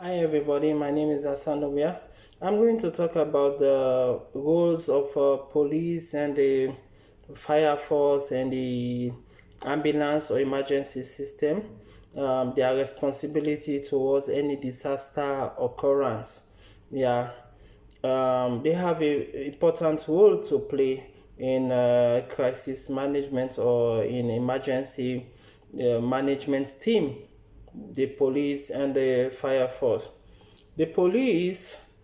Hi everybody, my name is Asanobia. I'm going to talk about the roles of police and the fire force and the ambulance or emergency system, their responsibility towards any disaster occurrence. Yeah, they have a important role to play in crisis management or in emergency management team, the police and the fire force. The police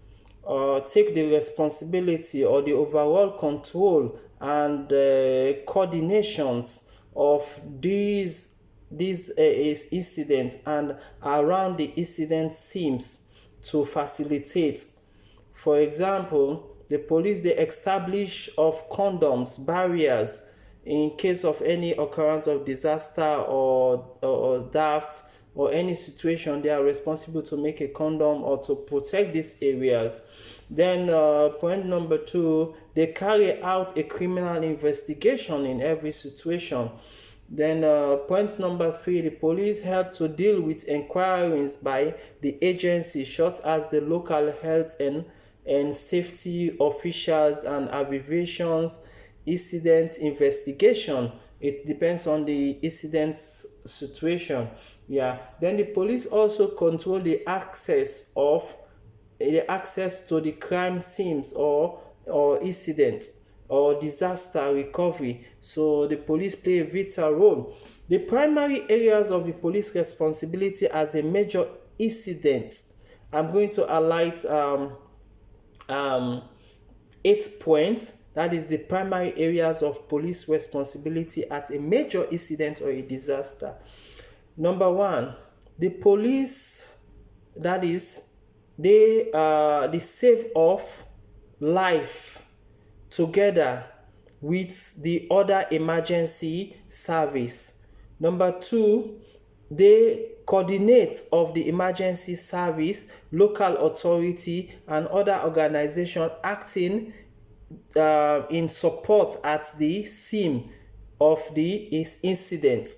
take the responsibility or the overall control and coordinations of these incidents and around the incident scenes to facilitate. For example, the police they establish of condoms barriers in case of any occurrence of disaster or theft or any situation. They are responsible to make a condom or to protect these areas. Then point number two, they carry out a criminal investigation in every situation. Then point number three, the police help to deal with inquiries by the agency such as the local health and safety officials and abbreviations incident investigation. It depends on the incident situation. Yeah. Then the police also control the access to the crime scenes or incidents or disaster recovery. So the police play a vital role. The primary areas of the police responsibility as a major incident, I'm going to highlight um, 8 points. That is the primary areas of police responsibility at a major incident or a disaster. Number one, the police, that is, they save of life together with the other emergency service. Number two, they coordinate of the emergency service, local authority, and other organization acting in support at the scene of the incident.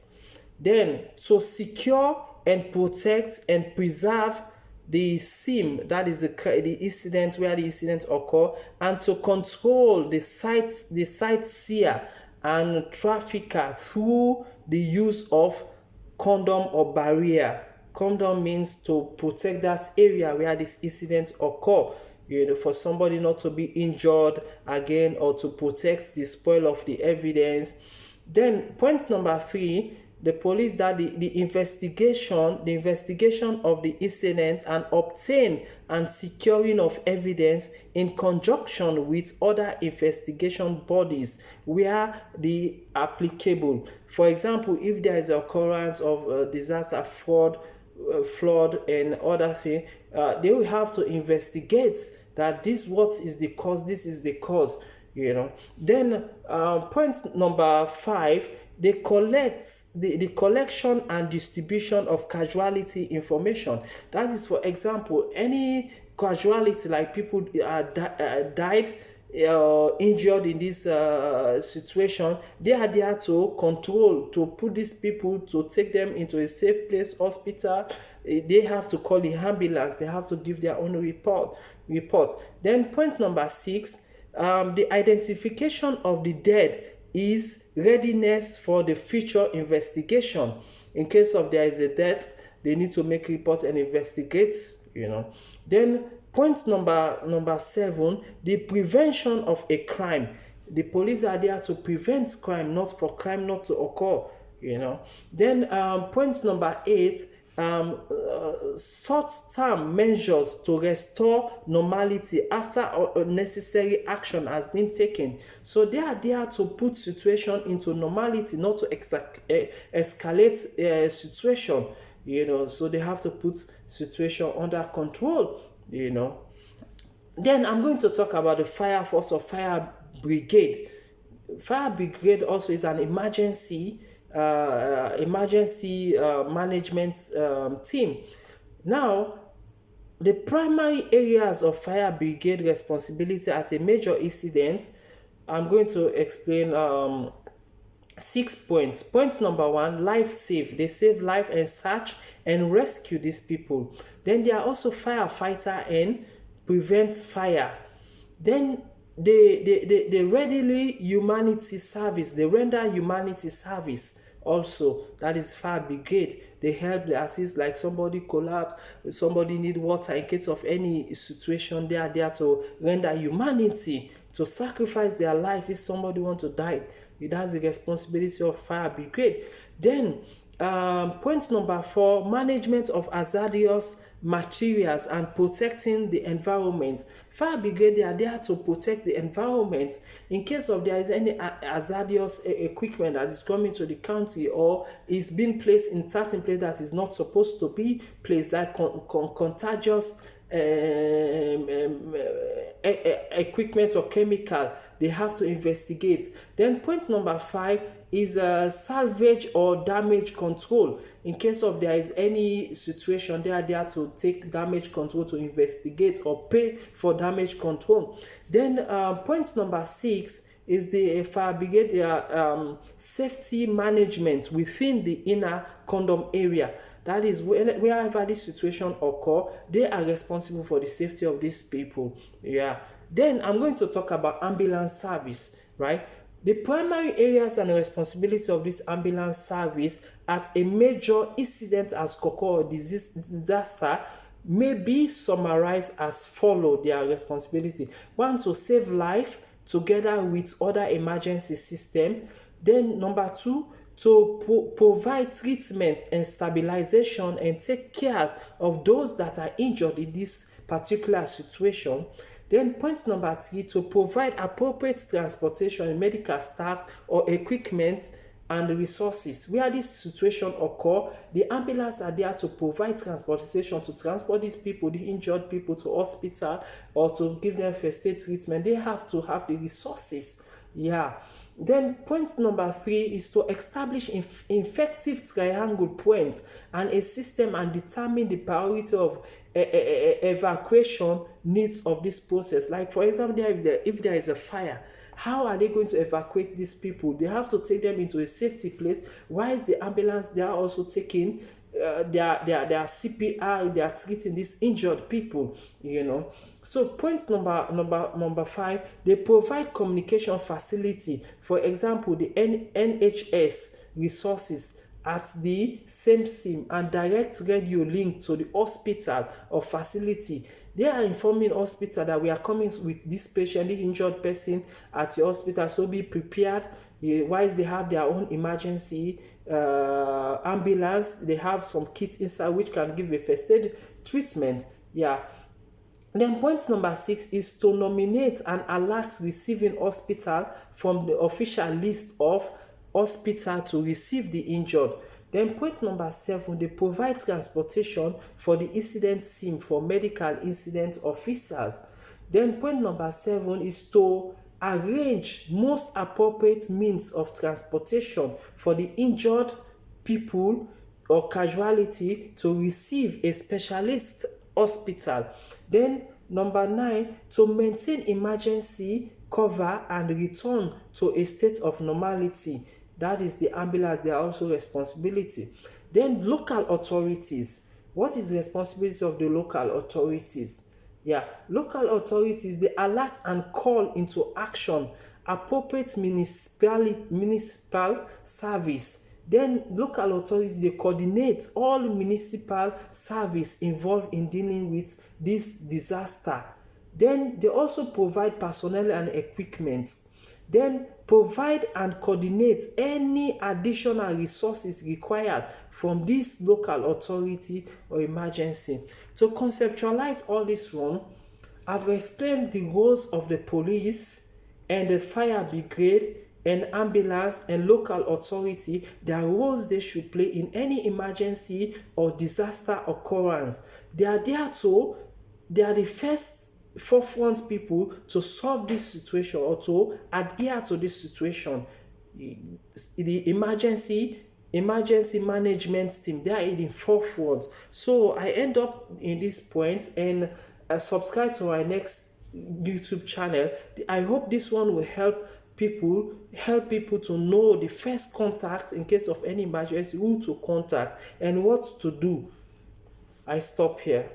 Then to secure and protect and preserve the scene, that is the incident where the incident occur, and to control the sightseer and trafficker through the use of condom or barrier. Condom means to protect that area where this incident occur, for somebody not to be injured again or to protect the spoil of the evidence. Then point number three, the police that the investigation of the incident and obtain and securing of evidence in conjunction with other investigation bodies where the applicable. For example, if there is an occurrence of disaster, flood and other thing, they will have to investigate that this is the cause. Then point number five, they collect the collection and distribution of casualty information. That is, for example, any casualty like people died injured in this situation. They are there to control, to put these people, to take them into a safe place, hospital. They have to call the ambulance. They have to give their own report. Then point number six, the identification of the dead is readiness for the future investigation. In case of there is a death, they need to make reports and investigate. Then point number seven, the prevention of a crime. The police are there to prevent crime, not for crime not to occur. Then point number eight, short-term measures to restore normality after necessary action has been taken. So they are there to put situation into normality, not to escalate situation. So they have to put situation under control. Then I'm going to talk about the fire force or fire brigade. Fire brigade also is an emergency management team. Now, the primary areas of fire brigade responsibility at a major incident, I'm going to explain 6 points. Point number 1, life save. They save life and search and rescue these people. Then they are also firefighter and prevent fire. Then they readily humanity service. They render humanity service also. That is fire brigade. They help, they assist, like somebody collapse, somebody need water. In case of any situation, they are there to render humanity, to sacrifice their life if somebody want to die. That's the responsibility of fire brigade. Then point number 4, management of hazardous materials and protecting the environment. Fire brigade, they are there to protect the environment in case of there is any hazardous equipment that is coming to the country or is being placed in certain place that is not supposed to be placed, like contagious equipment or chemical. They have to investigate. Then point number 5 is salvage or damage control. In case of there is any situation, they are there to take damage control, to investigate or pay for damage control. Then point number 6 is the fire brigade safety management within the inner condom area. That is, wherever this situation occur, they are responsible for the safety of these people. Yeah. Then I'm going to talk about ambulance service, right? The primary areas and responsibility of this ambulance service at a major incident as occur or disaster may be summarized as follow their responsibility. 1, to save life together with other emergency system. Then number 2, to provide treatment and stabilization and take care of those that are injured in this particular situation. Then point number 3, to provide appropriate transportation and medical staffs or equipment and resources. Where this situation occur, the ambulance are there to provide transportation, to transport these people, the injured people, to hospital or to give them first aid treatment. They have to have the resources. Yeah. Then point number 3 is to establish effective triangle points and a system and determine the priority of evacuation needs of this process. Like for example, if there is a fire, how are they going to evacuate these people? They have to take them into a safety place. Why is the ambulance? They are also taking their CPR. They are treating these injured people. So point number 5, they provide communication facility. For example, the NHS resources at the same SIM and direct radio link to the hospital or facility. They are informing hospital that we are coming with this patient, the injured person at your hospital, so be prepared. Whilst they have their own emergency ambulance, they have some kits inside which can give a first aid treatment. Yeah. Then point number 6 is to nominate and alert receiving hospital from the official list of hospital to receive the injured. Then point number 7, they provide transportation for the incident scene for medical incident officers. Then point number 7 is to arrange most appropriate means of transportation for the injured people or casualty to receive a specialist hospital. Then number 9, to maintain emergency cover and return to a state of normality. That is the ambulance, their also responsibility. Then local authorities. What is the responsibility of the local authorities? Yeah, local authorities, they alert and call into action appropriate municipal service. Then local authorities, they coordinate all municipal service involved in dealing with this disaster. Then they also provide personnel and equipment. Then provide and coordinate any additional resources required from this local authority or emergency. To conceptualize all this one, I've explained the roles of the police and the fire brigade and ambulance and local authority, their roles they should play in any emergency or disaster occurrence. They are the first forefront people to solve this situation or to adhere to this situation. The emergency management team, they are in the forefront. So I end up in this point, and subscribe to my next YouTube channel. I hope this one will help people, help people to know the first contact in case of any emergency, who to contact and what to do. I stop here.